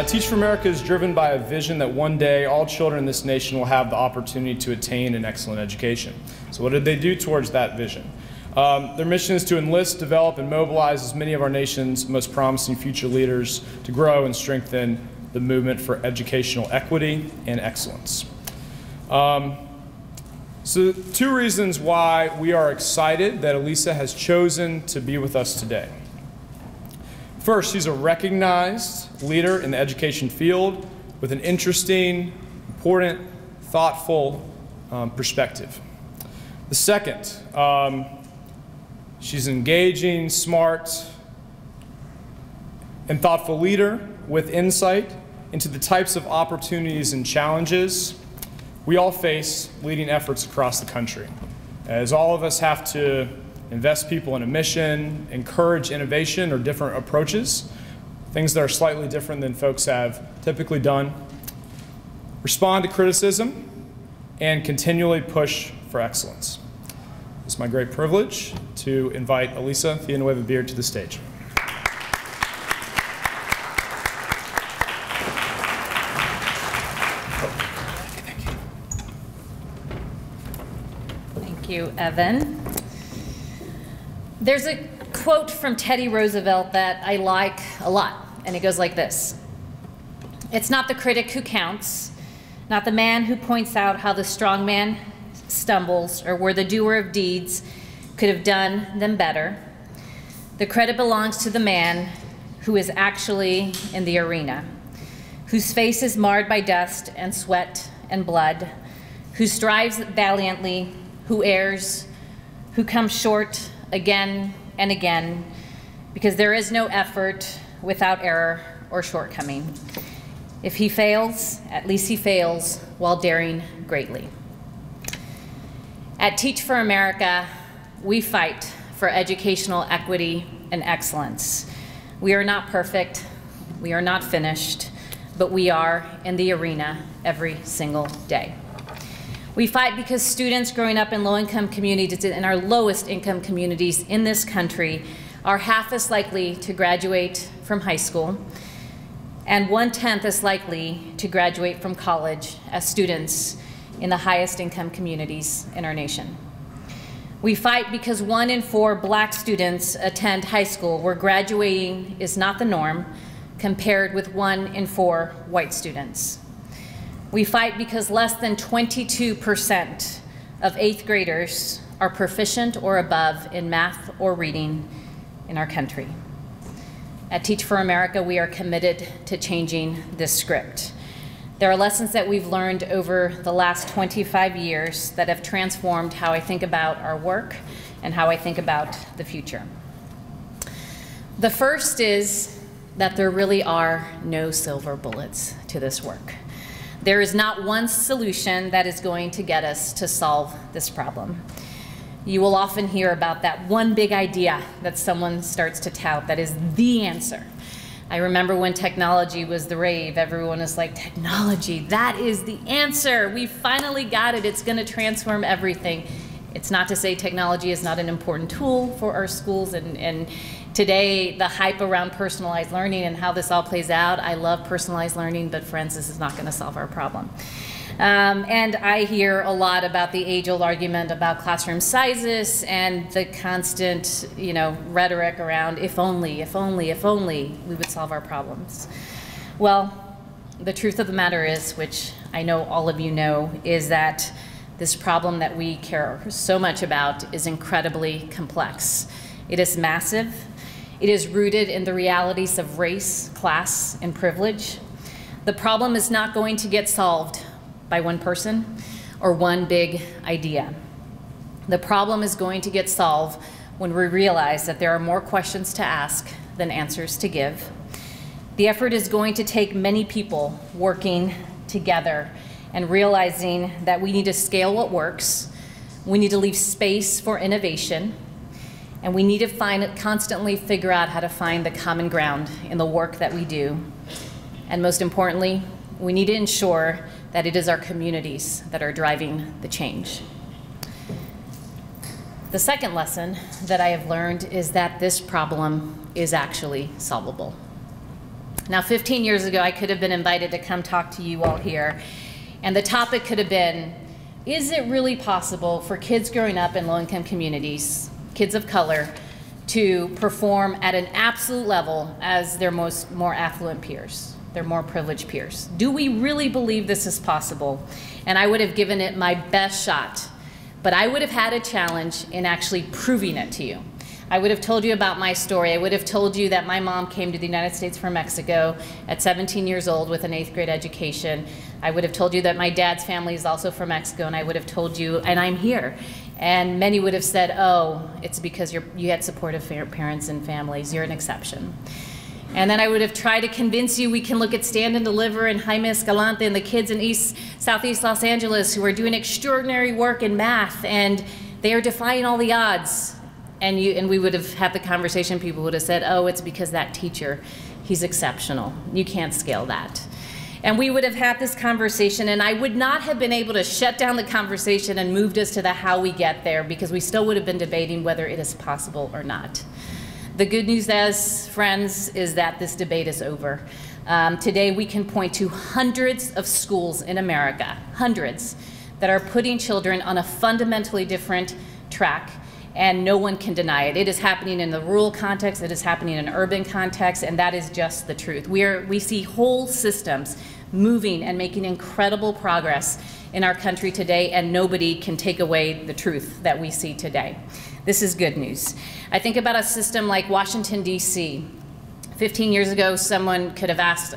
Teach for America is driven by a vision that one day all children in this nation will have the opportunity to attain an excellent education. So what did they do towards that vision? Their mission is to enlist, develop, and mobilize as many of our nation's most promising future leaders to grow and strengthen the movement for educational equity and excellence. So 2 reasons why we are excited that Elisa has chosen to be with us today. First, she's a recognized leader in the education field with an interesting, important, thoughtful perspective. The second, she's an engaging, smart, and thoughtful leader with insight into the types of opportunities and challenges we all face leading efforts across the country. As all of us have to invest people in a mission, encourage innovation or different approaches, things that are slightly different than folks have typically done, respond to criticism, and continually push for excellence. It's my great privilege to invite Elisa Villanueva Beard to the stage. Thank you, Evan. There's a quote from Teddy Roosevelt that I like a lot, and it goes like this. It's not the critic who counts, not the man who points out how the strong man stumbles or where the doer of deeds could have done them better. The credit belongs to the man who is actually in the arena, whose face is marred by dust and sweat and blood, who strives valiantly, who errs, who comes short again and again, because there is no effort without error or shortcoming. If he fails, at least he fails while daring greatly. At Teach for America, we fight for educational equity and excellence. We are not perfect, we are not finished, but we are in the arena every single day. We fight because students growing up in low-income communities and our lowest income communities in this country are half as likely to graduate from high school and 1/10 as likely to graduate from college as students in the highest income communities in our nation. We fight because 1 in 4 black students attend high school where graduating is not the norm, compared with 1 in 4 white students. We fight because less than 22% of 8th graders are proficient or above in math or reading in our country. At Teach for America, we are committed to changing this script. There are lessons that we've learned over the last 25 years that have transformed how I think about our work and how I think about the future. The first is that there really are no silver bullets to this work. There is not one solution that is going to get us to solve this problem. You will often hear about that one big idea that someone starts to tout that is the answer. I remember when technology was the rave, everyone was like, technology, that is the answer. We finally got it. It's going to transform everything. It's not to say technology is not an important tool for our schools, and today the hype around personalized learning and how this all plays out, I love personalized learning, but friends, this is not going to solve our problem. And I hear a lot about the age-old argument about classroom sizes and the constant, rhetoric around if only we would solve our problems. Well, the truth of the matter is, which I know all of you know, is that this problem that we care so much about is incredibly complex. It is massive. It is rooted in the realities of race, class, and privilege. The problem is not going to get solved by one person or one big idea. The problem is going to get solved when we realize that there are more questions to ask than answers to give. The effort is going to take many people working together and realizing that we need to scale what works, we need to leave space for innovation, and we need to constantly figure out how to find the common ground in the work that we do. And most importantly, we need to ensure that it is our communities that are driving the change. The second lesson that I have learned is that this problem is actually solvable. Now, 15 years ago, I could have been invited to come talk to you all here, and the topic could have been, is it really possible for kids growing up in low-income communities, kids of color, to perform at an absolute level as their more affluent peers, their more privileged peers? Do we really believe this is possible? And I would have given it my best shot, but I would have had a challenge in actually proving it to you. I would have told you about my story. I would have told you that my mom came to the United States from Mexico at 17 years old with an 8th grade education. I would have told you that my dad's family is also from Mexico, and I would have told you, and I'm here. And many would have said, oh, it's because you had supportive parents and families. You're an exception. And then I would have tried to convince you we can look at Stand and Deliver and Jaime Escalante and the kids in Southeast Los Angeles who are doing extraordinary work in math, and they are defying all the odds. And we would have had the conversation, people would have said, oh, it's because that teacher, he's exceptional. You can't scale that. And we would have had this conversation, and I would not have been able to shut down the conversation and moved us to the how we get there, because we still would have been debating whether it is possible or not. The good news, as friends, is that this debate is over. Today we can point to hundreds of schools in America, hundreds, that are putting children on a fundamentally different track, and no one can deny it. It is happening in the rural context, it is happening in urban context, and that is just the truth. We see whole systems moving and making incredible progress in our country today, and nobody can take away the truth that we see today. This is good news. I think about a system like Washington, D.C. 15 years ago, someone could have asked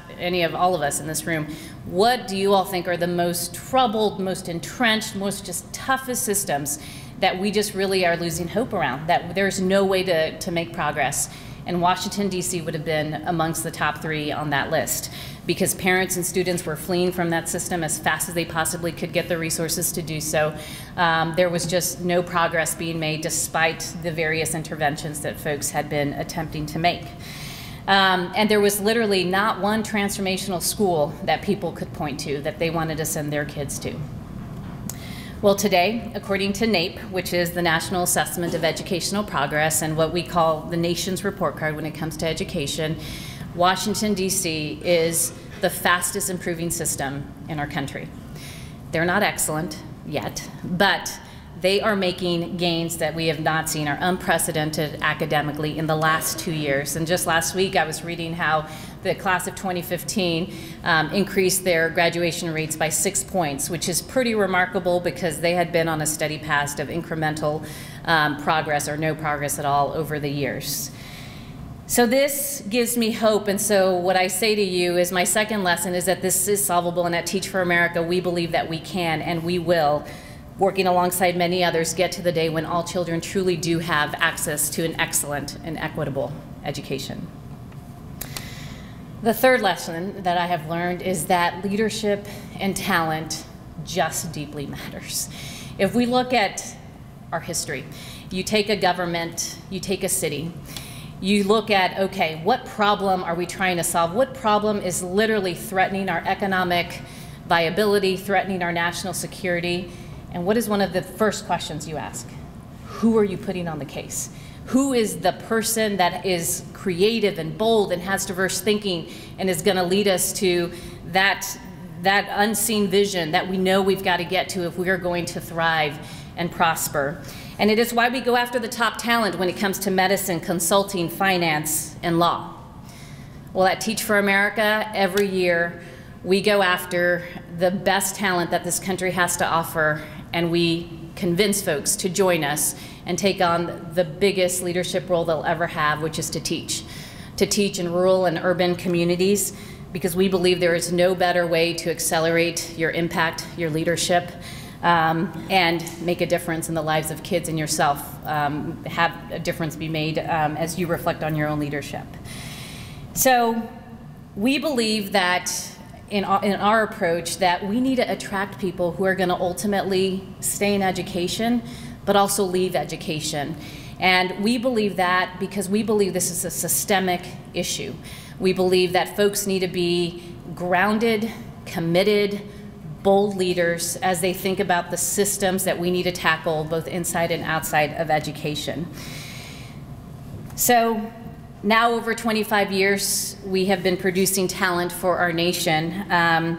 all of us in this room, what do you all think are the most troubled, most entrenched, most just toughest systems that we just really are losing hope around, that there's no way to make progress? And Washington, D.C. would have been amongst the top 3 on that list, because parents and students were fleeing from that system as fast as they possibly could get the resources to do so. There was just no progress being made despite the various interventions that folks had been attempting to make. And there was literally not one transformational school that people could point to that they wanted to send their kids to. Well, today, according to NAEP, which is the National Assessment of Educational Progress and what we call the nation's report card when it comes to education, Washington, D.C. is the fastest improving system in our country. They're not excellent yet, but they are making gains that we have not seen, are unprecedented academically in the last 2 years. And just last week, I was reading how the class of 2015 increased their graduation rates by 6 points, which is pretty remarkable because they had been on a steady path of incremental progress or no progress at all over the years. So this gives me hope, and so what I say to you is my second lesson is that this is solvable, and at Teach for America, we believe that we can and we will, working alongside many others, get to the day when all children truly do have access to an excellent and equitable education. The third lesson that I have learned is that leadership and talent just deeply matters. If we look at our history, you take a government, you take a city, you look at, okay, what problem are we trying to solve? What problem is literally threatening our economic viability, threatening our national security? And what is one of the first questions you ask? Who are you putting on the case? Who is the person that is creative and bold and has diverse thinking and is going to lead us to that unseen vision that we know we've got to get to if we are going to thrive and prosper? And it is why we go after the top talent when it comes to medicine, consulting, finance, and law. Well, at Teach for America, every year we go after the best talent that this country has to offer, and we convince folks to join us and take on the biggest leadership role they'll ever have, which is to teach in rural and urban communities, because we believe there is no better way to accelerate your impact, your leadership, and make a difference in the lives of kids and yourself, have a difference be made as you reflect on your own leadership. So we believe that in our approach that we need to attract people who are going to ultimately stay in education, but also leave education. And we believe that because we believe this is a systemic issue. We believe that folks need to be grounded, committed, bold leaders as they think about the systems that we need to tackle both inside and outside of education. So Now, over 25 years, we have been producing talent for our nation, and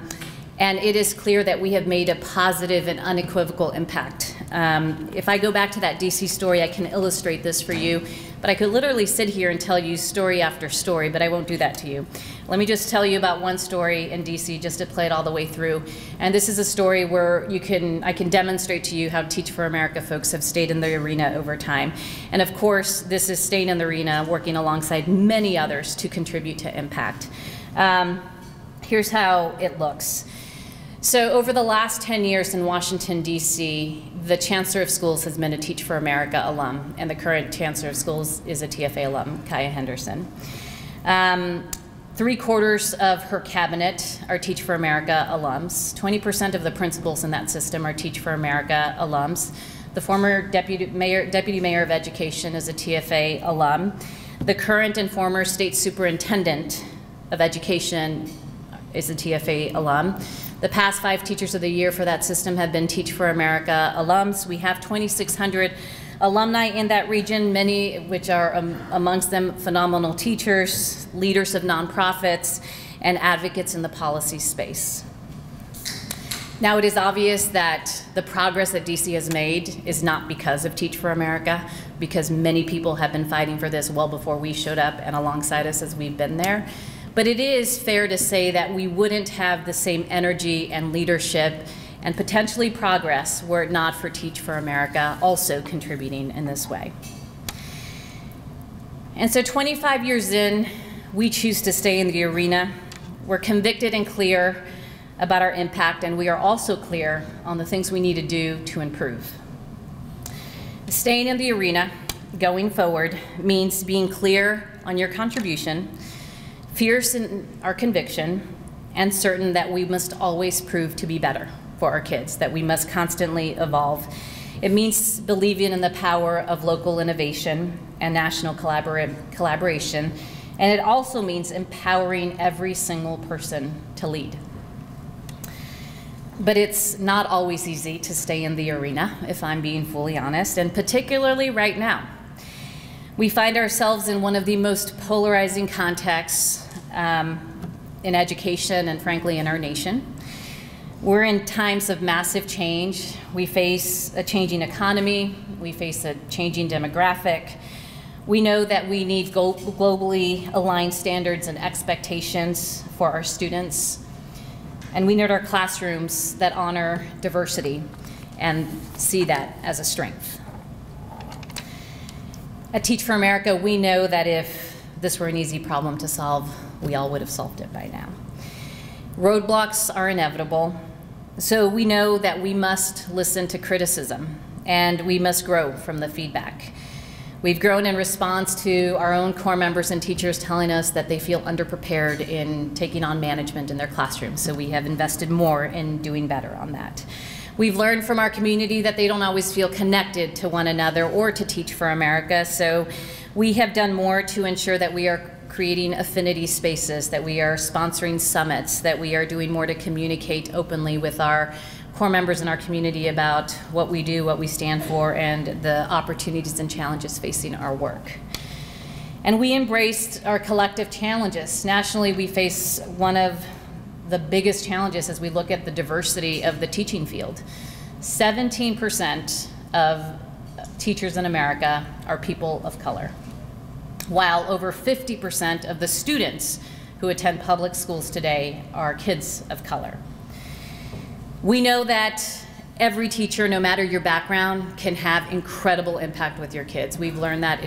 it is clear that we have made a positive and unequivocal impact. If I go back to that DC story, I can illustrate this for you, but I could literally sit here and tell you story after story, but I won't do that to you. Let me just tell you about one story in DC, just to play it all the way through. And this is a story where I can demonstrate to you how Teach for America folks have stayed in the arena over time. And of course, this is staying in the arena, working alongside many others to contribute to impact. Here's how it looks. So over the last 10 years in Washington, D.C., the Chancellor of Schools has been a Teach for America alum, and the current Chancellor of Schools is a TFA alum, Kaya Henderson. 3/4 of her cabinet are Teach for America alums. 20% of the principals in that system are Teach for America alums. The former Deputy Mayor of Education is a TFA alum. The current and former State Superintendent of Education is a TFA alum. The past 5 Teachers of the Year for that system have been Teach for America alums. We have 2,600 alumni in that region, many which are amongst them phenomenal teachers, leaders of nonprofits, and advocates in the policy space. Now, it is obvious that the progress that DC has made is not because of Teach for America, because many people have been fighting for this well before we showed up and alongside us as we've been there. But it is fair to say that we wouldn't have the same energy and leadership and potentially progress were it not for Teach for America also contributing in this way. And so 25 years in, we choose to stay in the arena. We're convicted and clear about our impact, and we are also clear on the things we need to do to improve. Staying in the arena, going forward, means being clear on your contribution, fierce in our conviction, and certain that we must always prove to be better for our kids, that we must constantly evolve. It means believing in the power of local innovation and national collaboration, and it also means empowering every single person to lead. But it's not always easy to stay in the arena, if I'm being fully honest, and particularly right now. We find ourselves in one of the most polarizing contexts in education and frankly in our nation. We're in times of massive change. We face a changing economy. We face a changing demographic. We know that we need globally aligned standards and expectations for our students. And we need our classrooms that honor diversity and see that as a strength. At Teach for America, we know that if this were an easy problem to solve, we all would have solved it by now. Roadblocks are inevitable, so we know that we must listen to criticism and we must grow from the feedback. We've grown in response to our own core members and teachers telling us that they feel underprepared in taking on management in their classrooms, so we have invested more in doing better on that. We've learned from our community that they don't always feel connected to one another or to Teach for America, so we have done more to ensure that we are creating affinity spaces, that we are sponsoring summits, that we are doing more to communicate openly with our core members in our community about what we do, what we stand for, and the opportunities and challenges facing our work. And we embraced our collective challenges. Nationally, we face one of the biggest challenges as we look at the diversity of the teaching field. 17% of teachers in America are people of color, while over 50% of the students who attend public schools today are kids of color. We know that every teacher, no matter your background, can have incredible impact with your kids. We've learned that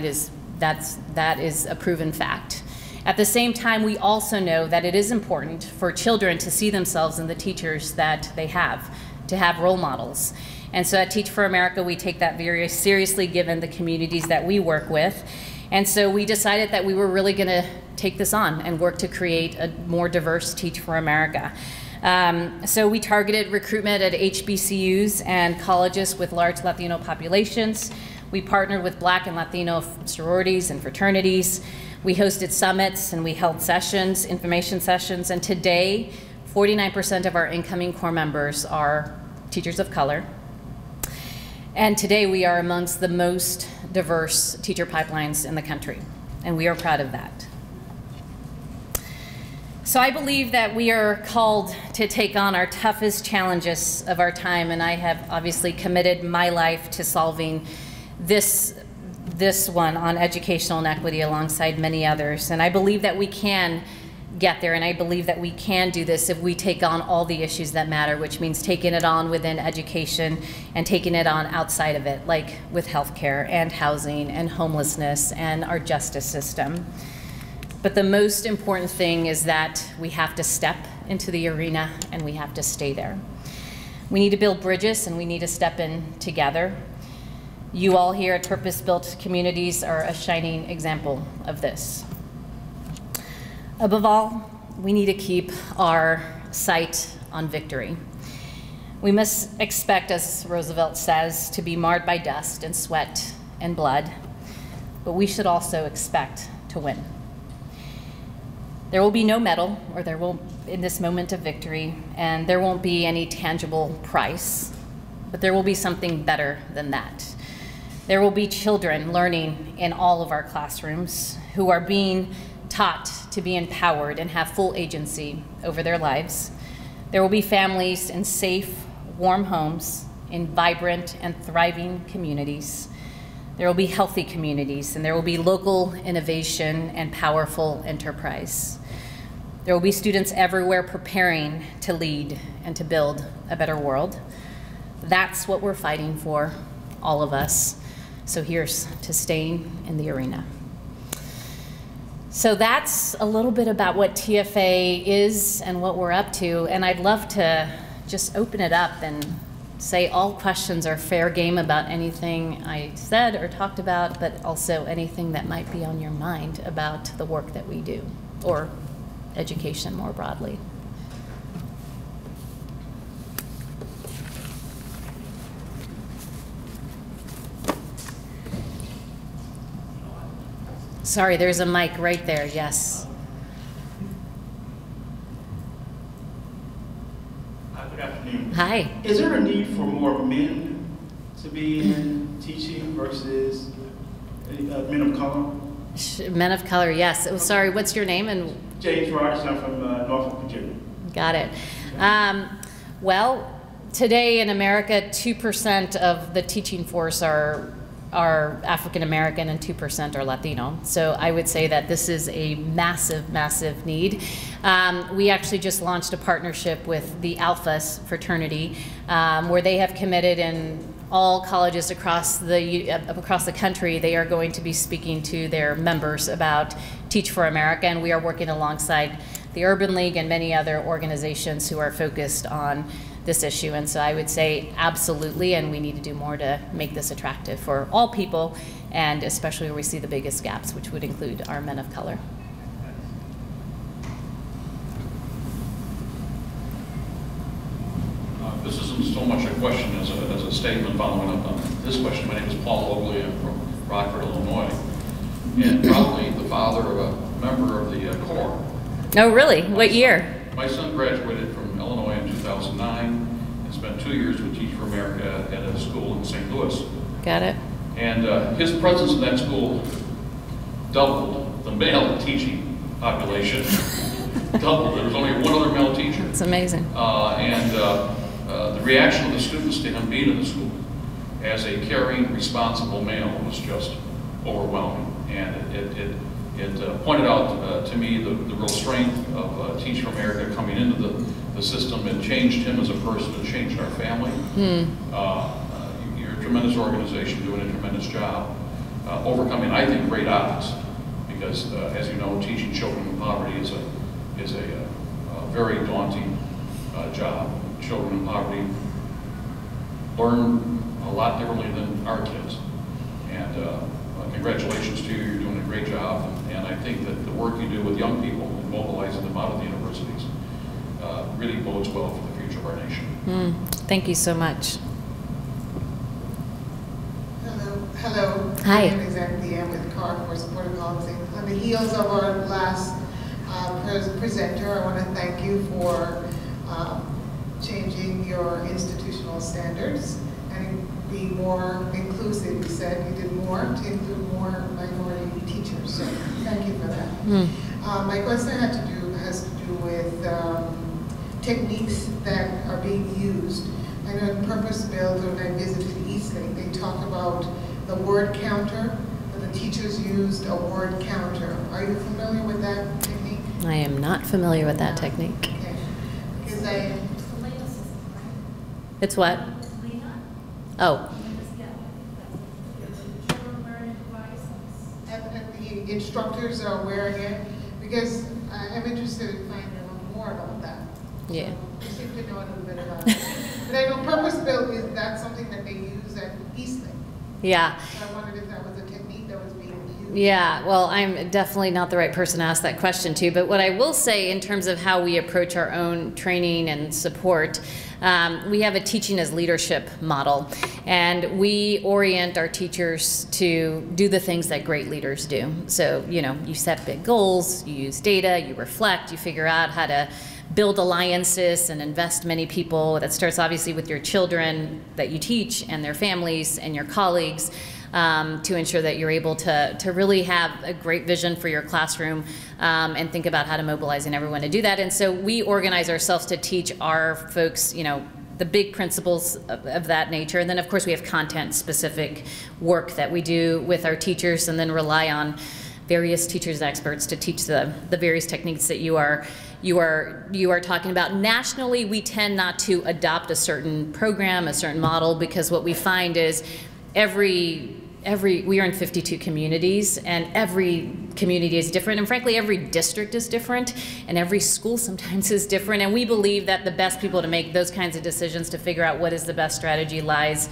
that is a proven fact. At the same time, we also know that it is important for children to see themselves in the teachers that they have, to have role models. And so at Teach for America, we take that very seriously given the communities that we work with. And so we decided that we were really going to take this on and work to create a more diverse Teach for America. So we targeted recruitment at HBCUs and colleges with large Latino populations. We partnered with Black and Latino sororities and fraternities. We hosted summits and we held sessions, information sessions, and today 49% of our incoming core members are teachers of color. And today we are amongst the most diverse teacher pipelines in the country. and we are proud of that. So I believe that we are called to take on our toughest challenges of our time, and I have obviously committed my life to solving this one on educational inequity alongside many others. And I believe that we can get there, and I believe that we can do this if we take on all the issues that matter, which means taking it on within education and taking it on outside of it, like with healthcare and housing and homelessness and our justice system. But the most important thing is that we have to step into the arena and we have to stay there. We need to build bridges and we need to step in together. You all here at Purpose Built Communities are a shining example of this. Above all, we need to keep our sight on victory. We must expect, as Roosevelt says, to be marred by dust and sweat and blood, but we should also expect to win. There will be no medal, or there will, in this moment of victory, and there won't be any tangible prize, but there will be something better than that. There will be children learning in all of our classrooms who are being taught to be empowered and have full agency over their lives. There will be families in safe, warm homes, in vibrant and thriving communities. There will be healthy communities, and there will be local innovation and powerful enterprise. There will be students everywhere preparing to lead and to build a better world. That's what we're fighting for, all of us. So here's to staying in the arena. So that's a little bit about what TFA is and what we're up to, and I'd love to just open it up and say all questions are fair game about anything I said or talked about, but also anything that might be on your mind about the work that we do, or education more broadly. Sorry, there's a mic right there, yes. Good afternoon. Hi. Is there a need for more men to be in teaching versus men of color? Men of color, yes. Oh, sorry, what's your name? And James Rogers, I'm from Norfolk, Virginia. got it. Well, today in America, 2% of the teaching force are African American and 2% are Latino. So I would say that this is a massive, massive need. We actually just launched a partnership with the Alpha fraternity, where they have committed in all colleges across the country. They are going to be speaking to their members about Teach for America, and we are working alongside the Urban League and many other organizations who are focused on this issue. And so I would say absolutely, and we need to do more to make this attractive for all people, and especially where we see the biggest gaps, which would include our men of color. This isn't so much a question as a statement following up on this question. My name is Paul Oakley. I'm from Rockford, Illinois, and probably the father of a member of the Corps. Oh, really? What year? My son graduated from Illinois in 2009 and spent 2 years with Teach for America at a school in St. Louis. Got it. And his presence in that school doubled the male teaching population. Doubled. There was only one other male teacher. It's amazing. The reaction of the students to him being in the school as a caring, responsible male was just overwhelming. And it pointed out to me the real strength of Teach for America coming into the system. It changed him as a person. It changed our family. You're a tremendous organization doing a tremendous job overcoming, I think, great odds. Because, as you know, teaching children in poverty is a very daunting job. Children in poverty learn a lot differently than our kids. And congratulations to you, you're doing a great job. And I think that the work you do with young people and mobilizing them out of the universities really bodes well for the future of our nation. Thank you so much. Hello. Hi. I'm exactly with CAR for Supportive Housing. On the heels of our last presenter, I want to thank you for changing your institutional standards and be more inclusive. You said you did more to include more minority teachers, so thank you for that. My question has to do with techniques that are being used. I know in Purpose Build, when I visited Eastlake, they talk about the word counter, that the teachers used a word counter. Are you familiar with that technique? I am not familiar with that technique. Okay. Because It's what? Oh. and the instructors are aware again, because I'm interested in finding out more about that. Yeah. So you seem to know a little bit about it. But I know Purpose Build, is that something that they use at Eastlake? Yeah. So I wondered if that was a technique that was being used. Yeah, well, I'm definitely not the right person to ask that question to, but what I will say in terms of how we approach our own training and support, we have a teaching as leadership model, and we orient our teachers to do the things that great leaders do. So, you know, you set big goals, you use data, you reflect, you figure out how to build alliances and invest many people. That starts obviously with your children that you teach and their families and your colleagues, to ensure that you're able to really have a great vision for your classroom, and think about how to mobilizing everyone to do that. And so we organize ourselves to teach our folks, you know, the big principles of that nature. And then of course we have content specific work that we do with our teachers, and then rely on various teachers experts to teach the various techniques that you are talking about. Nationally, we tend not to adopt a certain program, a certain model, because what we find is we are in 52 communities, and every community is different, and frankly every district is different, and every school sometimes is different, and we believe that the best people to make those kinds of decisions to figure out what is the best strategy lies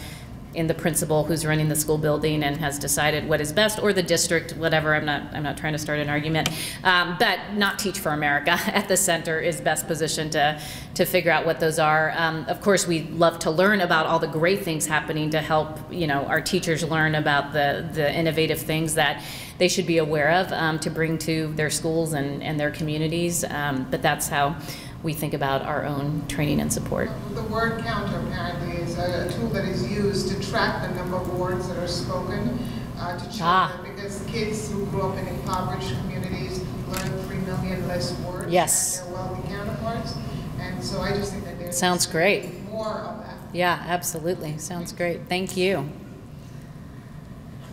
in the principal who's running the school building and has decided what is best, or the district, whatever. I'm not trying to start an argument, but not Teach for America at the center is best positioned to figure out what those are. Of course, we love to learn about all the great things happening to help, you know, our teachers learn about the innovative things that they should be aware of, to bring to their schools and their communities. But that's how we think about our own training and support. The word counter apparently is a tool that is used to track the number of words that are spoken to children, because kids who grew up in impoverished communities learn 3 million less words Yes. than their wealthy counterparts. And so I just think that there's Sounds great. more of that. Yeah, absolutely. Sounds great. Thank you.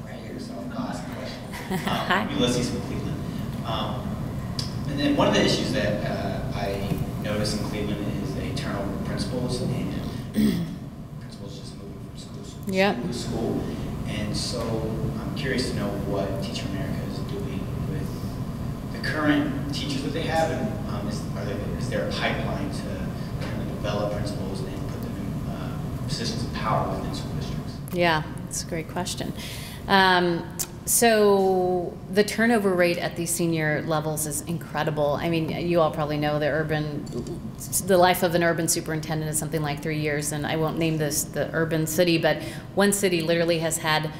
Right here, so I'll ask a question. Hi. Ulysses from Cleveland. And then one of the issues that I notice in Cleveland is a turnover of principals, and principals just moving from school to school. And so I'm curious to know what Teach for America is doing with the current teachers that they have, and is there a pipeline to kind of develop principals and put them in positions of power within school districts? Yeah, that's a great question. So the turnover rate at these senior levels is incredible. I mean, you all probably know the life of an urban superintendent is something like 3 years, and I won't name this the urban city, but one city literally has had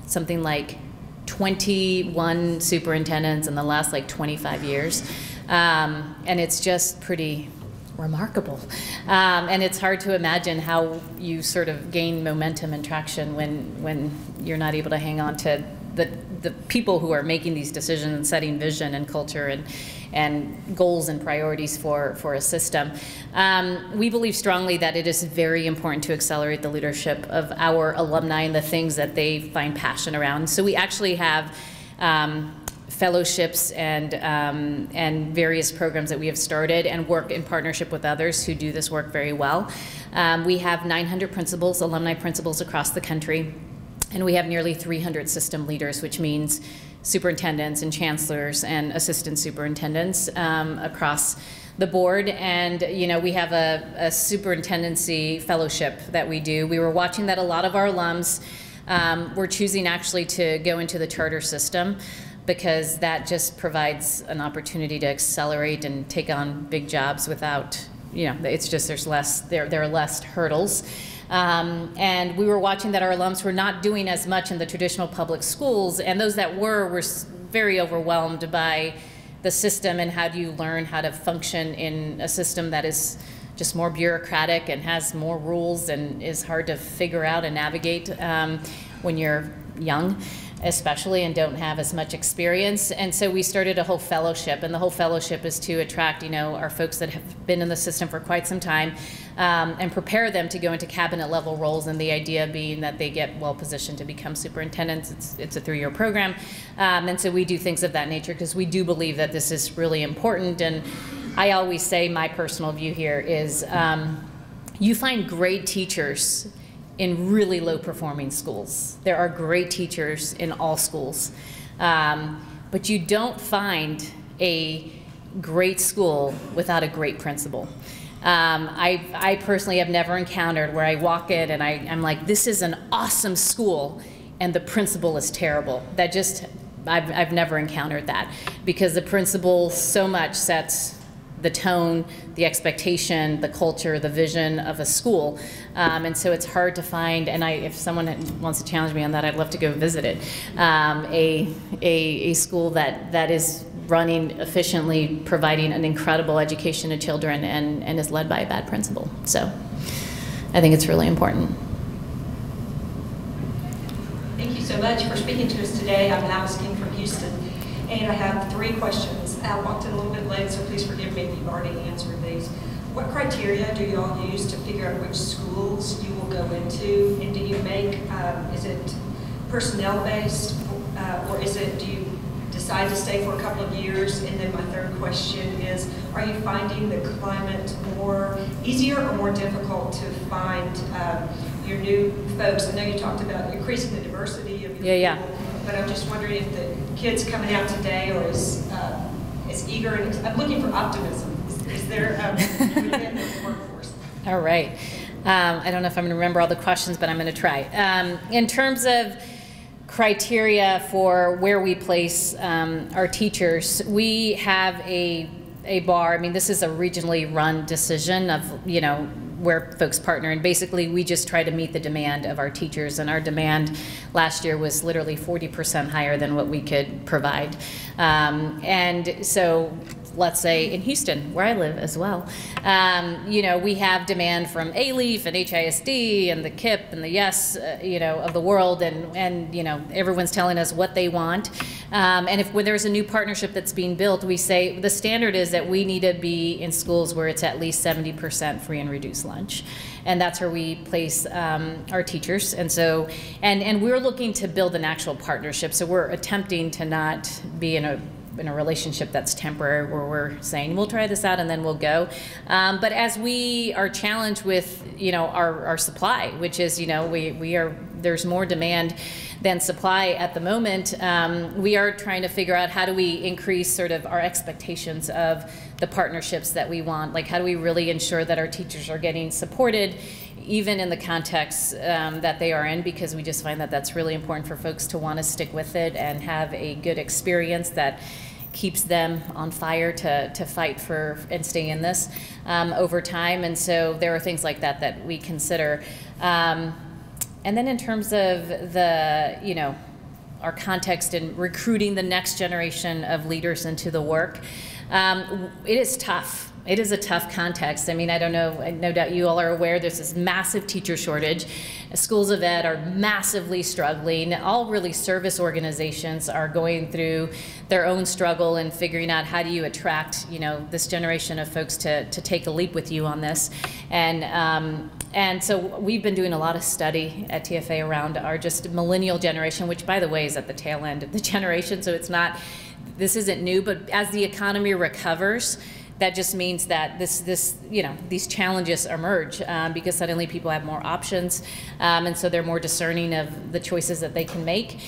something like 21 superintendents in the last like 25 years. And it's just pretty remarkable. And it's hard to imagine how you sort of gain momentum and traction when you're not able to hang on to the people who are making these decisions and setting vision and culture and goals and priorities for a system. We believe strongly that it is very important to accelerate the leadership of our alumni and the things that they find passion around. So we actually have fellowships and various programs that we have started and work in partnership with others who do this work very well. We have 900 principals, alumni principals across the country, and we have nearly 300 system leaders, which means superintendents and chancellors and assistant superintendents across the board. And you know, we have a superintendency fellowship that we do. We were watching that a lot of our alums were choosing actually to go into the charter system, because that just provides an opportunity to accelerate and take on big jobs without, you know, it's just there are less hurdles. And we were watching that our alums were not doing as much in the traditional public schools, and those that were very overwhelmed by the system and how do you learn how to function in a system that is just more bureaucratic and has more rules and is hard to figure out and navigate when you're young, especially, and don't have as much experience. And so we started a whole fellowship, and the whole fellowship is to attract, you know, our folks that have been in the system for quite some time, and prepare them to go into cabinet level roles, and the idea being that they get well positioned to become superintendents. It's a 3-year program, and so we do things of that nature because we do believe that this is really important. And I always say my personal view here is you find great teachers in really low performing schools. There are great teachers in all schools, but you don't find a great school without a great principal. I personally have never encountered where I walk in and I'm like, this is an awesome school, and the principal is terrible. That just, I've never encountered that, because the principal so much sets the tone, the expectation, the culture, the vision of a school. And so it's hard to find, and if someone wants to challenge me on that, I'd love to go visit it, a school that is running efficiently, providing an incredible education to children, and is led by a bad principal. So I think it's really important. Thank you so much for speaking to us today. I'm Alice King from Houston, and I have 3 questions. I walked in a little bit late, so please forgive me if you've already answered these. What criteria do you all use to figure out which schools you will go into? And do you make, is it personnel-based, or is it, do you decide to stay for a couple of years? And then my 3rd question is, are you finding the climate more easier or more difficult to find your new folks? I know you talked about increasing the diversity of your people, but I'm just wondering if the kids coming out today are as eager, and I'm looking for optimism. Is there within the workforce? All right. I don't know if I'm going to remember all the questions, but I'm going to try. In terms of criteria for where we place our teachers, we have a bar. I mean, this is a regionally run decision of, you know, where folks partner, and basically we just try to meet the demand of our teachers, and our demand last year was literally 40% higher than what we could provide. And so let's say in Houston, where I live as well, you know, we have demand from ALEAF and HISD and the KIP and the YES, you know, of the world, and you know, everyone's telling us what they want. And when there's a new partnership that's being built, we say the standard is that we need to be in schools where it's at least 70% free and reduced lunch. And that's where we place our teachers. And so, and we're looking to build an actual partnership. So we're attempting to not be in a relationship that's temporary, where we're saying we'll try this out and then we'll go. But as we are challenged with, you know, our supply, which is, you know, there's more demand than supply at the moment, we are trying to figure out how do we increase sort of our expectations of the partnerships that we want. Like, how do we really ensure that our teachers are getting supported, even in the context that they are in, because we just find that that's really important for folks to want to stick with it and have a good experience that keeps them on fire to fight for and stay in this over time. And so there are things like that that we consider. And then in terms of the, you know, our context in recruiting the next generation of leaders into the work, it is tough. It is a tough context. I mean, I don't know, no doubt you all are aware there's this massive teacher shortage. Schools of ed are massively struggling. All really service organizations are going through their own struggle and figuring out how do you attract, you know, this generation of folks to take a leap with you on this. And so we've been doing a lot of study at TFA around our just millennial generation, which by the way is at the tail end of the generation, so it's not, this isn't new, but as the economy recovers, that just means that you know, these challenges emerge because suddenly people have more options, and so they're more discerning of the choices that they can make.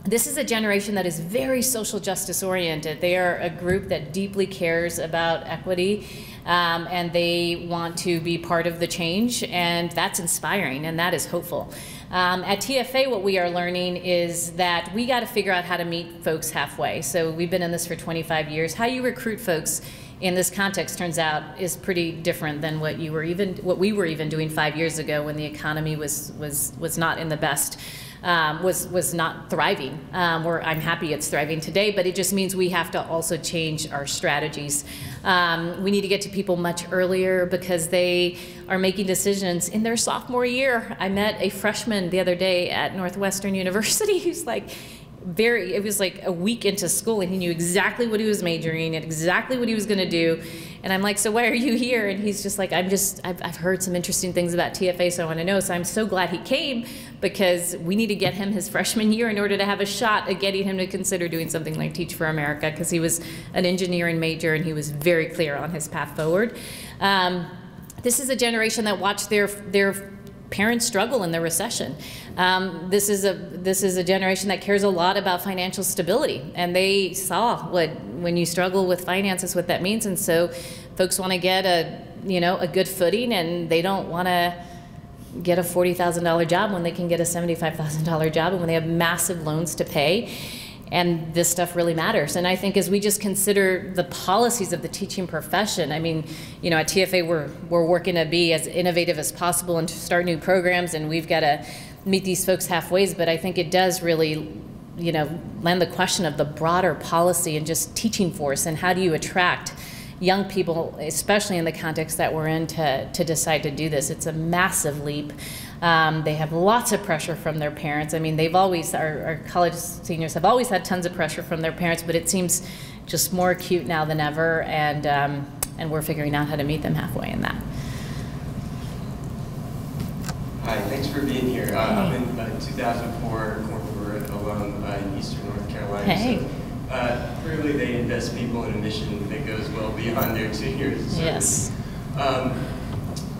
This is a generation that is very social justice oriented. They are a group that deeply cares about equity, and they want to be part of the change, and that's inspiring and that is hopeful. At TFA, what we are learning is that we got to figure out how to meet folks halfway. So we've been in this for 25 years. How you recruit folks in this context turns out is pretty different than what we were even doing 5 years ago when the economy was not in the best was not thriving. I'm happy it's thriving today, but it just means we have to also change our strategies. We need to get to people much earlier because they are making decisions in their sophomore year. I met a freshman the other day at Northwestern University who's like, it was like a week into school and he knew exactly what he was majoring and exactly what he was going to do. And I'm like, so why are you here? And he's just like, I've heard some interesting things about TFA, so I want to know. So I'm so glad he came because we need to get him his freshman year in order to have a shot at getting him to consider doing something like Teach for America, because he was an engineering major and he was very clear on his path forward. This is a generation that watched their parents struggle in the recession. This is a generation that cares a lot about financial stability, and they saw when you struggle with finances, what that means. And so folks want to get a good footing, and they don't want to get a $40,000 job when they can get a $75,000 job and when they have massive loans to pay. And this stuff really matters. And I think as we just consider the policies of the teaching profession, I mean, at TFA we're working to be as innovative as possible and to start new programs, and we've got to meet these folks halfway. But I think it does really, land the question of the broader policy and just teaching force, and how do you attract young people, especially in the context that we're in, to decide to do this. It's a massive leap. They have lots of pressure from their parents. I mean, our college seniors have always had tons of pressure from their parents, but it seems just more acute now than ever, and we're figuring out how to meet them halfway in that. Hi, thanks for being here. I'm in 2004 corporate alum in Eastern North Carolina. Hey. So, clearly they invest people in a mission that goes well beyond their 2 years of service. Yes.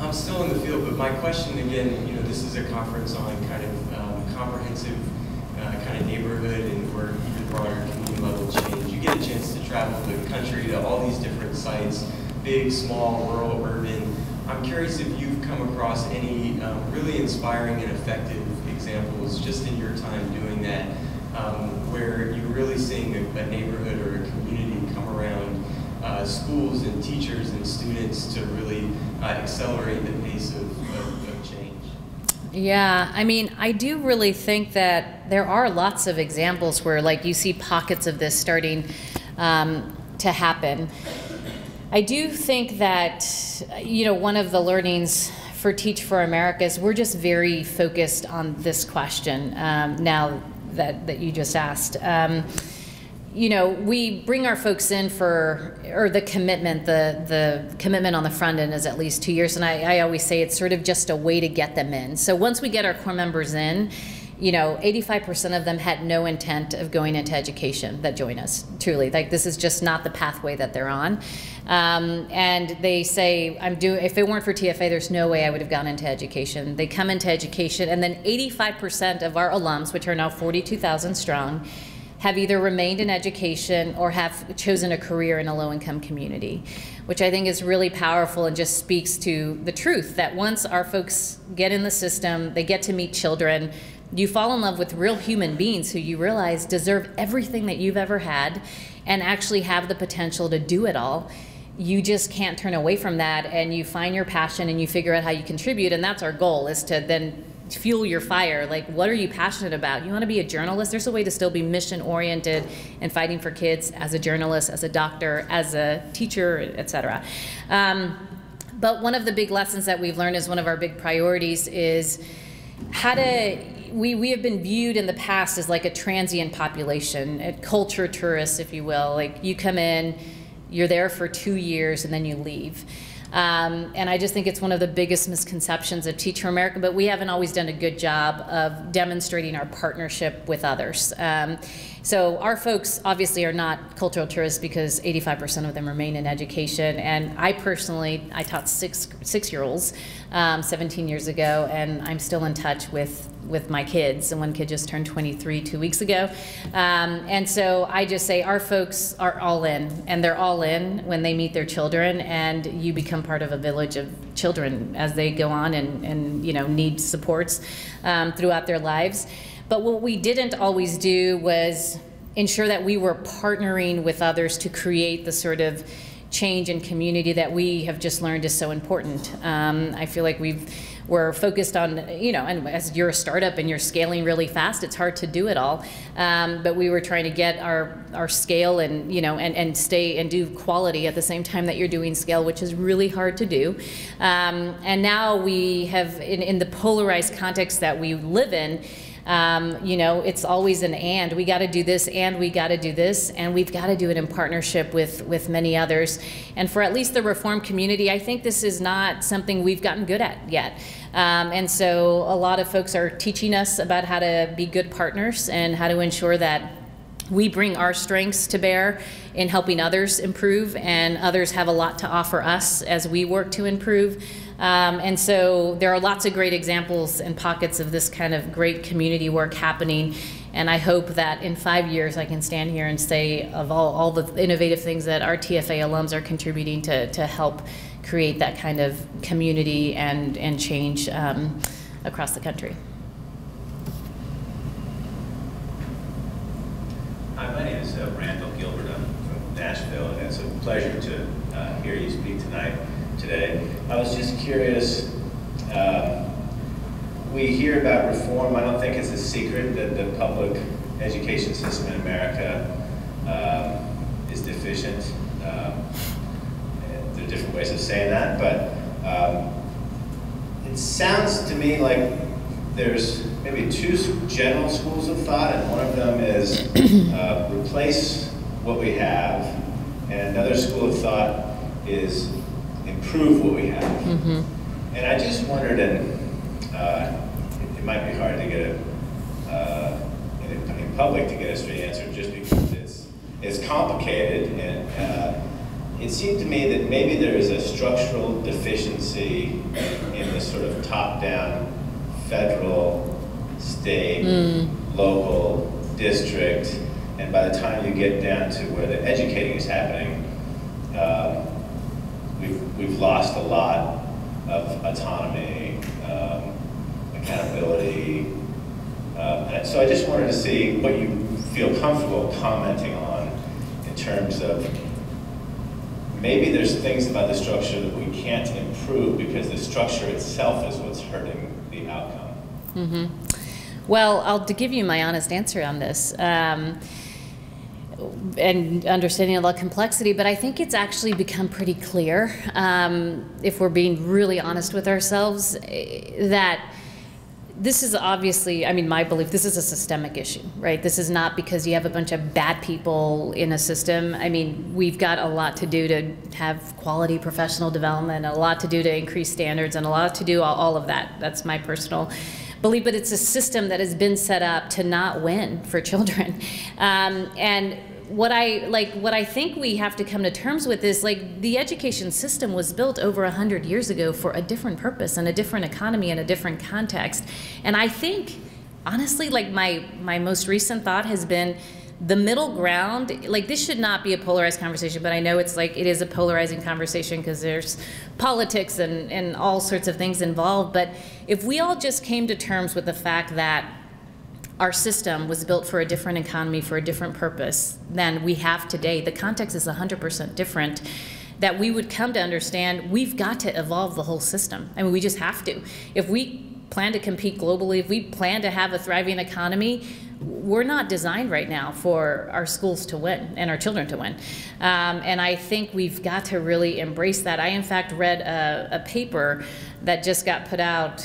I'm still in the field, but my question again, this is a conference on kind of comprehensive kind of neighborhood or even broader community level change. You get a chance to travel the country to all these different sites, big, small, rural, urban. I'm curious if you've come across any really inspiring and effective examples just in your time doing that, where you're really seeing a neighborhood or a community come around schools and teachers and students to really accelerate the pace of change. Yeah, I mean, I do really think that there are lots of examples where, like, you see pockets of this starting to happen. I do think that, one of the learnings for Teach for America is we're just very focused on this question now that you just asked. We bring our folks in or the commitment on the front end is at least 2 years, and I always say it's sort of just a way to get them in. So once we get our core members in, 85% of them had no intent of going into education that join us, truly. Like, this is just not the pathway that they're on. And they say, if it weren't for TFA, there's no way I would have gone into education. They come into education, and then 85% of our alums, which are now 42,000 strong, have either remained in education or have chosen a career in a low-income community, which I think is really powerful and just speaks to the truth that once our folks get in the system, they get to meet children, you fall in love with real human beings who you realize deserve everything that you've ever had and actually have the potential to do it all. You just can't turn away from that, and you find your passion and you figure out how you contribute, and that's our goal, is to then fuel your fire. Like, what are you passionate about? You want to be a journalist? There's a way to still be mission-oriented and fighting for kids as a journalist, as a doctor, as a teacher, etc. But one of the big lessons that we've learned as one of our big priorities is how to, we have been viewed in the past as like a transient population, a culture tourists, if you will. Like, you come in, you're there for 2 years, and then you leave. And I just think it's one of the biggest misconceptions of Teach for America, but we haven't always done a good job of demonstrating our partnership with others. So our folks obviously are not cultural tourists because 85% of them remain in education. And I personally, I taught six-year-olds 17 years ago, and I'm still in touch with my kids. And one kid just turned 23 2 weeks ago. And so I just say our folks are all in, and they're all in when they meet their children, and you become part of a village of children as they go on and need supports throughout their lives. But what we didn't always do was ensure that we were partnering with others to create the sort of change in community that we have just learned is so important. I feel like we're focused on, you know, and as you're a startup and you're scaling really fast, it's hard to do it all. But we were trying to get our scale and, you know, and stay and do quality at the same time that you're doing scale, which is really hard to do. And now we have, in the polarized context that we live in, you know, it's always an and. We got to do this, and we got to do this, and we've got to do it in partnership with many others. And for at least the reform community, I think this is not something we've gotten good at yet. And so a lot of folks are teaching us about how to be good partners and how to ensure that we bring our strengths to bear in helping others improve, and others have a lot to offer us as we work to improve. And so there are lots of great examples and pockets of this kind of great community work happening. And I hope that in 5 years I can stand here and say of all the innovative things that our TFA alums are contributing to help create that kind of community and change across the country. Hi, my name is Randall Gilbert. I'm from Nashville, and it's a pleasure to hear you speak today. I was just curious, we hear about reform. I don't think it's a secret that the public education system in America is deficient. There are different ways of saying that, but it sounds to me like there's maybe two general schools of thought, and one of them is replace what we have, and another school of thought is improve what we have. Mm-hmm. And I just wondered, and it might be hard to get in public to get a straight answer just because it's complicated, and it seemed to me that maybe there is a structural deficiency in this sort of top-down federal, state, local, district, and by the time you get down to where the educating is happening, we've lost a lot of autonomy, accountability. And so I just wanted to see what you feel comfortable commenting on in terms of maybe there's things about the structure that we can't improve because the structure itself is what's hurting the outcome. Mm-hmm. Well, to give you my honest answer on this, and understanding a lot of complexity, but I think it's actually become pretty clear, if we're being really honest with ourselves, that this is obviously, I mean, my belief, this is a systemic issue, right? This is not because you have a bunch of bad people in a system. I mean, we've got a lot to do to have quality professional development, a lot to do to increase standards, and a lot to do all of that. That's my personal belief, but it's a system that has been set up to not win for children. And what I think we have to come to terms with is, like, the education system was built over 100 years ago for a different purpose and a different economy and a different context. And I think, honestly, like, my most recent thought has been the middle ground. Like, this should not be a polarized conversation, but I know it's like it is a polarizing conversation because there's politics and all sorts of things involved. But if we all just came to terms with the fact that our system was built for a different economy, for a different purpose than we have today, the context is 100% different, that we would come to understand we've got to evolve the whole system. I mean, we just have to. If we plan to compete globally, if we plan to have a thriving economy, we're not designed right now for our schools to win and our children to win. And I think we've got to really embrace that. I, in fact, read a paper that just got put out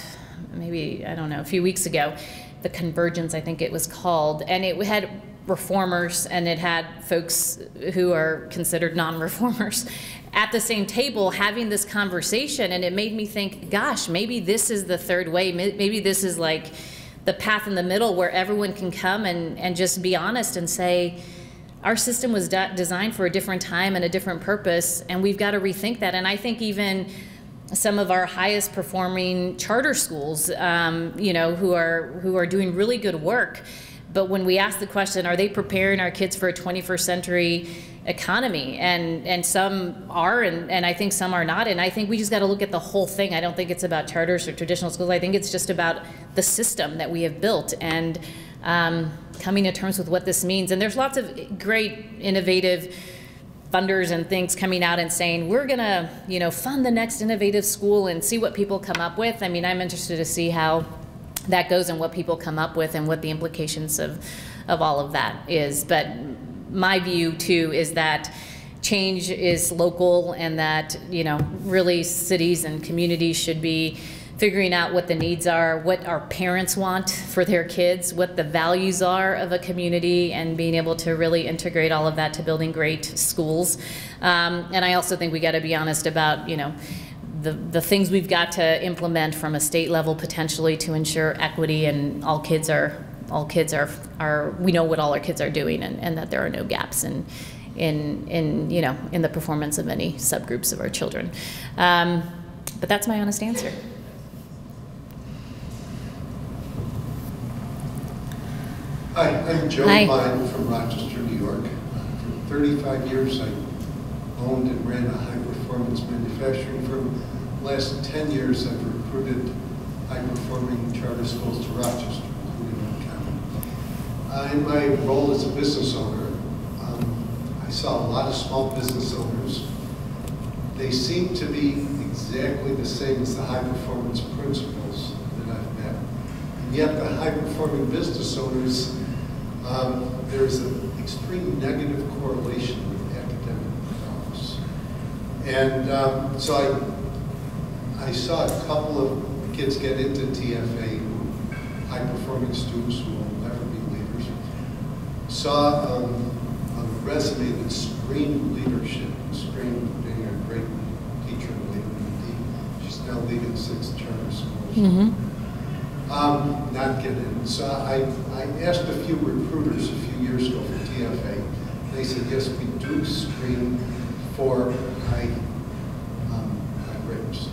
maybe, I don't know, a few weeks ago, The Convergence, I think it was called, and it had reformers and it had folks who are considered non-reformers at the same table having this conversation, and it made me think, gosh, maybe this is the third way. Maybe this is like the path in the middle where everyone can come and just be honest and say, our system was designed for a different time and a different purpose, and we've got to rethink that. And I think even some of our highest performing charter schools, you know, who are doing really good work, but when we ask the question, are they preparing our kids for a 21st century economy? And some are, and I think some are not. And I think we just got to look at the whole thing. I don't think it's about charters or traditional schools. I think it's just about the system that we have built and coming to terms with what this means. And there's lots of great, innovative funders and things coming out and saying, we're going to, you know, fund the next innovative school and see what people come up with. I mean, I'm interested to see how that goes and what people come up with and what the implications of all of that is. But my view, too, is that change is local and that, you know, really cities and communities should be figuring out what the needs are, what our parents want for their kids, what the values are of a community, and being able to really integrate all of that to building great schools. And I also think we got to be honest about, you know, the things we've got to implement from a state level potentially to ensure equity and all kids are we know what all our kids are doing, and that there are no gaps in you know, in the performance of any subgroups of our children. But that's my honest answer. Hi, I'm Joe Klein from Rochester, New York. For 35 years, I owned and ran a high-performance manufacturing firm. The last 10 years, I've recruited high-performing charter schools to Rochester, including our county. In my role as a business owner, I saw a lot of small business owners. They seem to be exactly the same as the high-performance principals that I've met. And yet the high-performing business owners, there's an extreme negative correlation with academic performance. And so I saw a couple of kids get into TFA, high-performing students who will never be leaders. Saw a resume that screamed leadership, screamed being a great teacher and leader. Indeed, she's now leading 6 charter schools. Mm-hmm. Not get in. So I asked a few recruiters a few years ago for TFA. They said, yes, we do screen for high grades.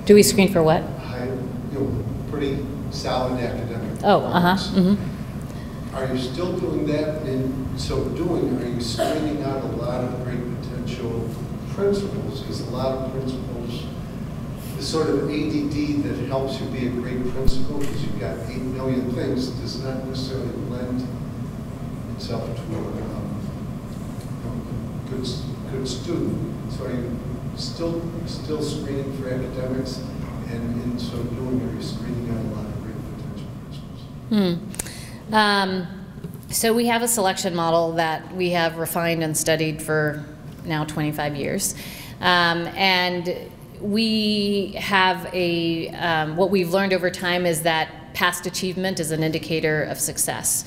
Do we screen for what? High, you know, pretty solid academic. Oh, mm-hmm. Are you still doing that? And in so doing, are you screening out a lot of great potential principals? Because a lot of principals, the sort of ADD that helps you be a great principal, because you've got 8 million things, does not necessarily lend itself to a good student. So are you still screening for academics, and in so doing, are you screening out a lot of great potential principals? So we have a selection model that we have refined and studied for now 25 years. And we have what we've learned over time is that past achievement is an indicator of success.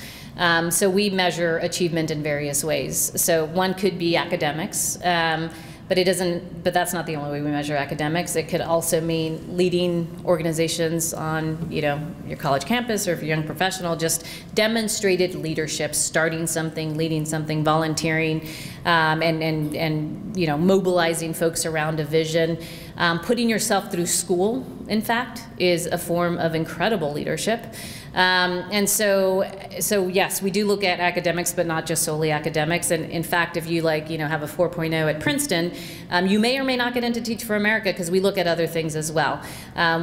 So we measure achievement in various ways. So one could be academics, but that's not the only way we measure academics. It could also mean leading organizations on, you know, your college campus, or if you're a young professional, just demonstrated leadership, starting something, leading something, volunteering, and you know, mobilizing folks around a vision. Putting yourself through school, in fact, is a form of incredible leadership. And so yes, we do look at academics, but not just solely academics. And in fact, if you have a 4.0 at Princeton, you may or may not get into Teach for America, because we look at other things as well.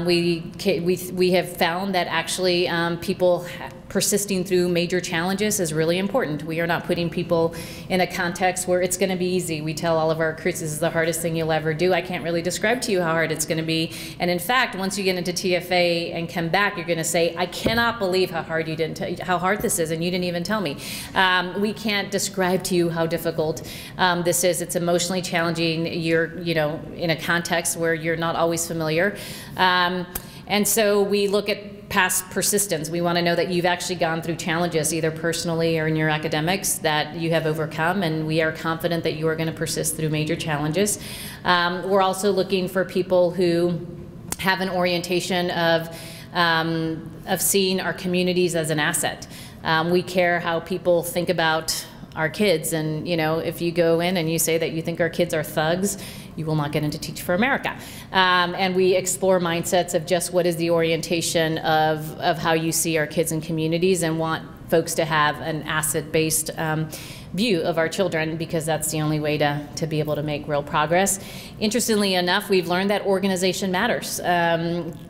We have found that actually people persisting through major challenges is really important. We are not putting people in a context where it's going to be easy. We tell all of our recruits, this is the hardest thing you'll ever do. I can't really describe to you how hard it's going to be. And in fact, once you get into TFA and come back, you're going to say, I cannot believe how hard how hard this is, and you didn't even tell me. We can't describe to you how difficult this is. It's emotionally challenging. You're, in a context where you're not always familiar. And so we look at past persistence. We want to know that you've actually gone through challenges, either personally or in your academics, that you have overcome, and we are confident that you are going to persist through major challenges. We're also looking for people who have an orientation of seeing our communities as an asset. We care how people think about our kids, and if you go in and you say that you think our kids are thugs, you will not get into Teach for America. And we explore mindsets of just what is the orientation of how you see our kids and communities, and want folks to have an asset-based view of our children, because that's the only way to be able to make real progress. Interestingly enough, we've learned that organization matters.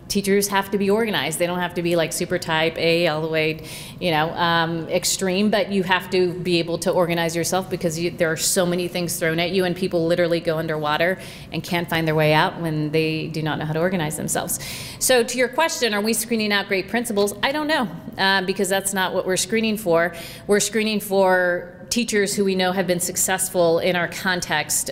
Teachers have to be organized. They don't have to be like super type A all the way, extreme, but you have to be able to organize yourself, because there are so many things thrown at you, and people literally go underwater and can't find their way out when they do not know how to organize themselves. So to your question, are we screening out great principals? I don't know, because that's not what we're screening for. We're screening for teachers who we know have been successful in our context,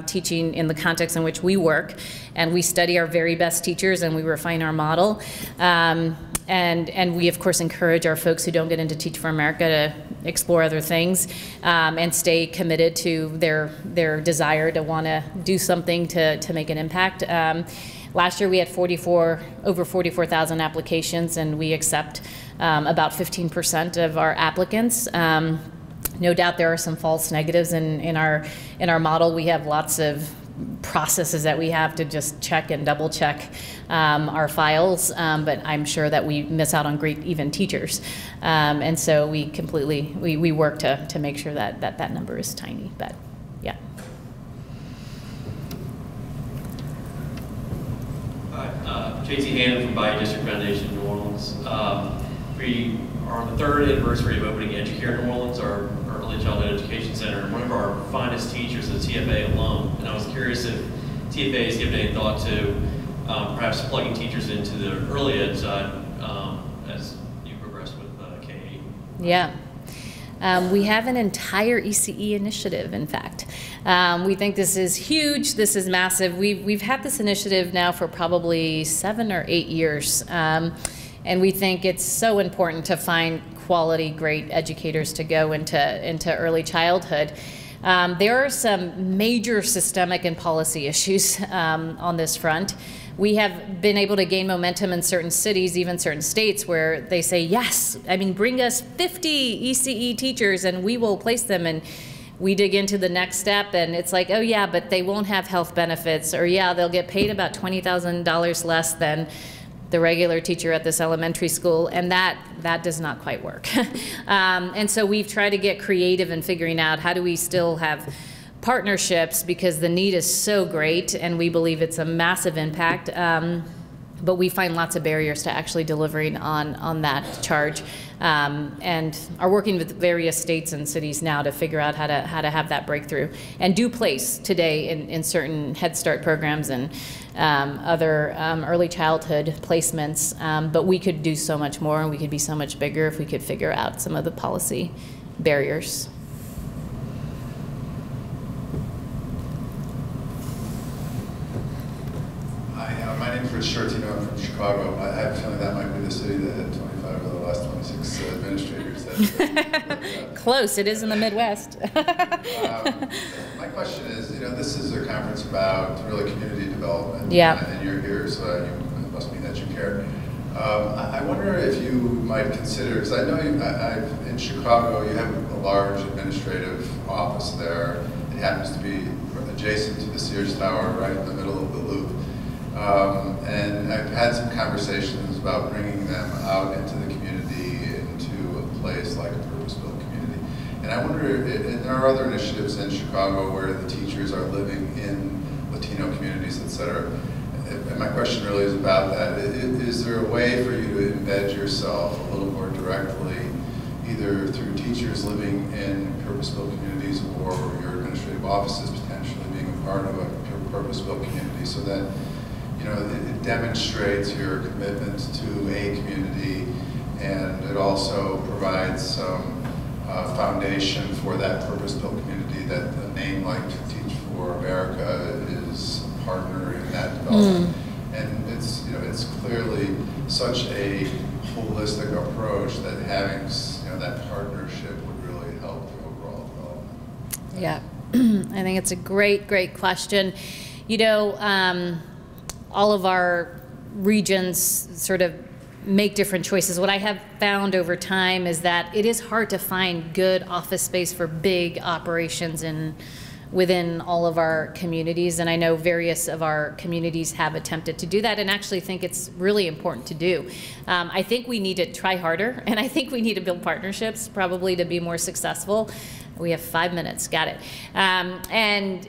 teaching in the context in which we work, and we study our very best teachers and we refine our model. And we, of course, encourage our folks who don't get into Teach for America to explore other things and stay committed to their desire to want to do something to make an impact. Last year we had over 44,000 applications, and we accept about 15% of our applicants. No doubt there are some false negatives in our model. We have lots of processes that we have to just check and double check our files, but I'm sure that we miss out on great even teachers. And so we work to make sure that number is tiny, but yeah. Hi, J.T. Hannon from Bayou District Foundation, New Orleans. We are on the third anniversary of opening Educare New Orleans, our early childhood education center. One of our finest teachers is a TFA alum, and I was curious if TFA has given any thought to perhaps plugging teachers into the early ed side as you progress with K-8. Yeah. We have an entire ECE initiative, in fact. We think this is huge, this is massive. We've had this initiative now for probably 7 or 8 years. And we think it's so important to find quality, great educators to go into early childhood. There are some major systemic and policy issues on this front. We have been able to gain momentum in certain cities, even certain states, where they say, yes, I mean, bring us 50 ECE teachers and we will place them. And we dig into the next step and it's like, oh yeah, but they won't have health benefits, or yeah, they'll get paid about $20,000 less than the regular teacher at this elementary school, and that does not quite work. And so we've tried to get creative in figuring out how do we still have partnerships, because the need is so great and we believe it's a massive impact, but we find lots of barriers to actually delivering on that charge, and are working with various states and cities now to figure out how to have that breakthrough, and do place today in certain Head Start programs and other early childhood placements, but we could do so much more, and we could be so much bigger if we could figure out some of the policy barriers. Hi, my name is Rich Shortino. I'm from Chicago. I have a feeling that might be the city that had 25 of the last 26 administrators. Close. It is in the Midwest. My question is, this is a conference about really community development. Yeah. And you're here, so it must mean that you care. I wonder if you might consider, because I know in Chicago you have a large administrative office there. It happens to be adjacent to the Sears Tower, right in the middle of the Loop. And I've had some conversations about bringing them out into the community, into a place like a purpose-built community. And I wonder, and there are other initiatives in Chicago where the teachers are living in Latino communities, et cetera. And my question really is about that. Is there a way for you to embed yourself a little more directly, either through teachers living in purpose-built communities or your administrative offices potentially being a part of a purpose-built community, so that it demonstrates your commitment to a community, and it also provides some foundation for that purpose-built community, that a name like Teach for America is a partner in that development. And it's clearly such a holistic approach that having that partnership would really help the overall development. Yeah, I think it's a great question. All of our regions sort of make different choices. What I have found over time is that it is hard to find good office space for big operations in within all of our communities, and I know various of our communities have attempted to do that and actually think it's really important to do. I think we need to try harder, and I think we need to build partnerships probably to be more successful. We have 5 minutes, got it. And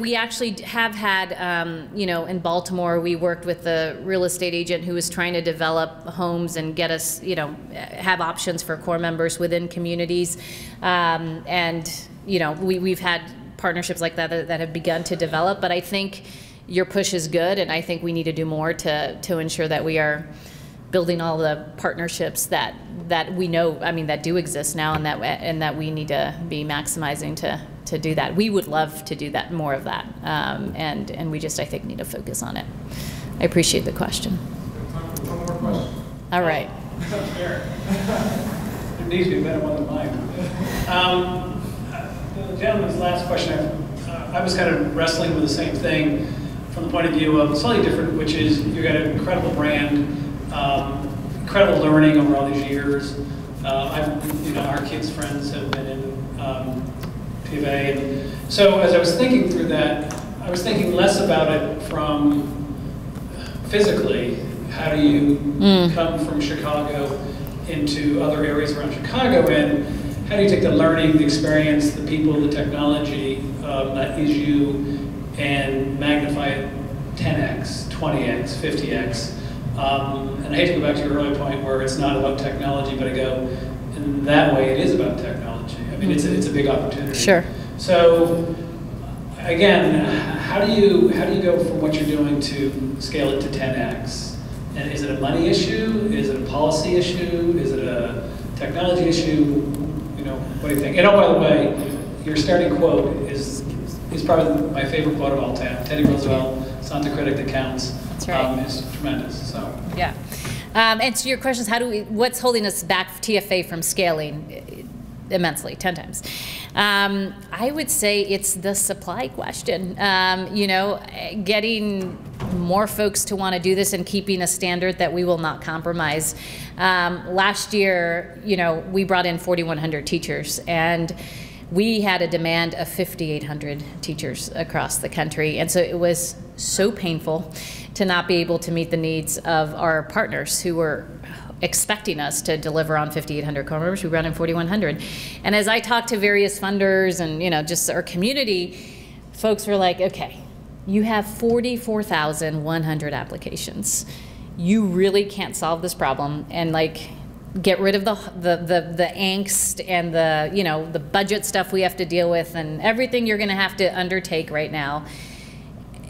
we actually have had, you know, in Baltimore, we worked with the real estate agent who was trying to develop homes and get us, you know, have options for core members within communities. And, you know, we've had partnerships like that that have begun to develop, but I think your push is good, and I think we need to do more to ensure that we are building all the partnerships that we know, I mean, that do exist now, and that we need to be maximizing to do that. We would love to do that, more of that, and we just, I think, need to focus on it. I appreciate the question. One more question. All right. There needs to be a better one than mine. The gentleman's last question, I was kind of wrestling with the same thing from the point of view of slightly different, which is you've got an incredible brand, incredible learning over all these years. You know, our kids' friends have been in P of A, and so as I was thinking through that, I was thinking less about it from physically. How do you come from Chicago into other areas around Chicago, and how do you take the learning, the experience, the people, the technology that is you, and magnify it 10x, 20x, 50x? And I hate to go back to your earlier point where it's not about technology, but I go, in that way it is about technology. I mean, it's a big opportunity. Sure. So, again, how do you go from what you're doing to scale it to 10x? And is it a money issue? Is it a policy issue? Is it a technology issue? You know, what do you think? And oh, by the way, your starting quote is probably my favorite quote of all time. Teddy Roosevelt, "It's not the critic that counts." That's right. It's tremendous. So yeah. And so your question is, what's holding us back, TFA, from scaling immensely, 10 times? I would say it's the supply question. You know, getting more folks to want to do this and keeping a standard that we will not compromise. Last year, you know, we brought in 4,100 teachers, and we had a demand of 5,800 teachers across the country. And so it was so painful to not be able to meet the needs of our partners who were expecting us to deliver on 5,800 core members. We brought in 4,100. And as I talked to various funders and, you know, just our community, folks were like, okay, you have 44,100 applications. You really can't solve this problem and, like, get rid of the angst and the, you know, the budget stuff we have to deal with and everything you're going to have to undertake right now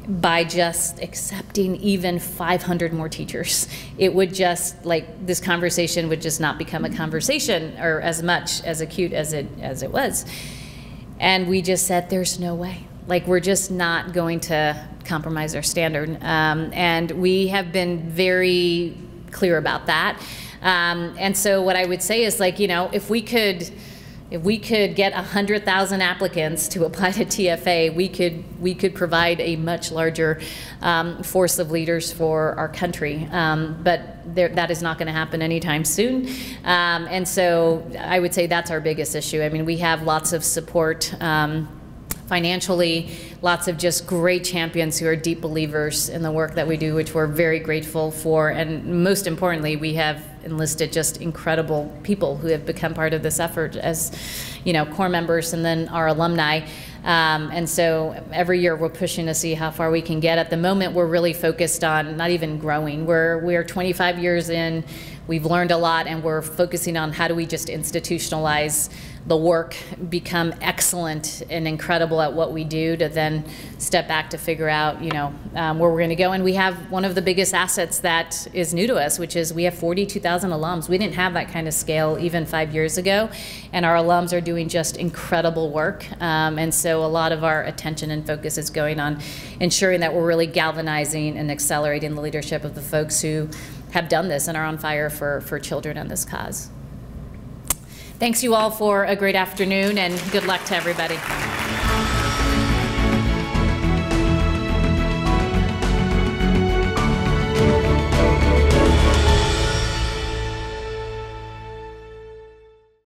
by just accepting even 500 more teachers. It would just, like, this conversation would just not become a conversation or as much as acute as it was. And we just said, there's no way. Like, we're just not going to compromise our standard. And we have been very clear about that. And so what I would say is, like, you know, if we could get 100,000 applicants to apply to TFA, we could provide a much larger force of leaders for our country. But that is not going to happen anytime soon. And so I would say that's our biggest issue. I mean, we have lots of support financially, lots of just great champions who are deep believers in the work that we do, which we're very grateful for. And most importantly, we have enlisted just incredible people who have become part of this effort as, you know, core members and then our alumni. And so every year we're pushing to see how far we can get. At the moment, we're really focused on not even growing. We're 25 years in. We've learned a lot, and we're focusing on how do we just institutionalize the work, become excellent and incredible at what we do, to then step back to figure out, you know, where we're going to go. And we have one of the biggest assets that is new to us, which is we have 42,000 alums. We didn't have that kind of scale even 5 years ago, and our alums are doing just incredible work. And so a lot of our attention and focus is going on ensuring that we're really galvanizing and accelerating the leadership of the folks who have done this and are on fire for children and this cause. Thanks you all for a great afternoon, and good luck to everybody.